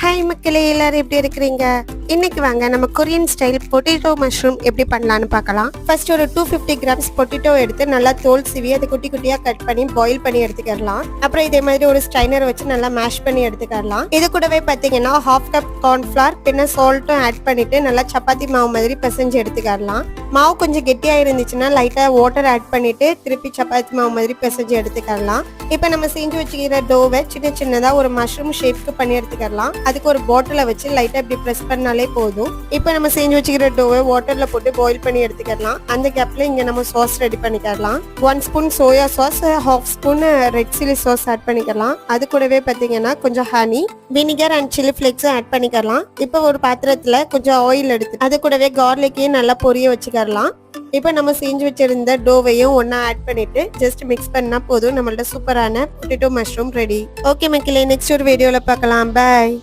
Hi மக்களே, எல்லாரும் எப்படி இருக்கிறீங்க? இன்னைக்கு வாங்க நம்ம கொரியன் ஸ்டைல் பொட்டேட்டோ மஷ்ரூம் எப்படி பண்ணலான்னு பார்க்கலாம். ஃபர்ஸ்ட் ஒரு 250 கிராம்ஸ் பொட்டேட்டோ எடுத்து நல்லா தோல் சீவி அதை குட்டி குட்டியா கட் பண்ணி பாயில் பண்ணி எடுத்துக்கலாம். அப்புறம் இதே மாதிரி ஒரு ஸ்ட்ரைனர் வச்சு நல்லா மேஷ் பண்ணி எடுத்துக்கலாம். இது கூடவே பார்த்தீங்கன்னா 1/2 கப் கார்ன்ஃபிளவர் பின்ன சால்ட்டும் ஆட் பண்ணிட்டு நல்லா சப்பாத்தி மாவு மாதிரி பிசைஞ்சு எடுத்துக்கலாம். மாவு கொஞ்சம் கெட்டியா இருந்துச்சுன்னா லைட்டா வாட்டர் ஆட் பண்ணிட்டு திருப்பி சப்பாத்தி மாவு மாதிரி பிசைஞ்சு எடுத்துக்கலாம். இப்போ நம்ம செஞ்சு வச்சுக்கிற டோவை சின்ன சின்னதா ஒரு மஷ்ரூம் ஷேப்க்கு பண்ணி எடுத்துக்கலாம். அதுக்கு ஒரு பாட்டில வச்சு லைட்டா இப்படி பிரஸ் பண்ணாலே போதும். இப்போ நம்ம செஞ்சு வச்சுக்கிற டோவை வாட்டர்ல போட்டு பாயில் பண்ணி எடுத்துக்கலாம். அந்த கேப்ல இங்க நம்ம சாஸ் ரெடி பண்ணிக்கலாம். 1 spoon soya sauce, 1/2 spoon red chilli sauce add பண்ணிக்கலாம். அது கூடவே பாத்தீங்கன்னா கொஞ்சம் ஹனி, வினிகர் அண்ட் சில்லி ஃபிளேக்ஸும் ஆட் பண்ணிக்கலாம். இப்போ ஒரு பாத்திரத்துல கொஞ்சம் ஆயில் எடுத்து அது கூடவே கார்லிக்கையும் நல்லா பொரிய வச்சுக்கலாம். இப்போ நம்ம செஞ்சு வச்சிருந்த டோவையும் ஒன்னா ஆட் பண்ணிட்டு ஜஸ்ட் மிக்ஸ் பண்ணா போதும். நம்மள்ட்ட சூப்பரான பொட்டேட்டோ மஷ்ரூம் ரெடி. ஓகே மக்களே, நெக்ஸ்ட் ஒரு வீடியோல பார்க்கலாம். பை.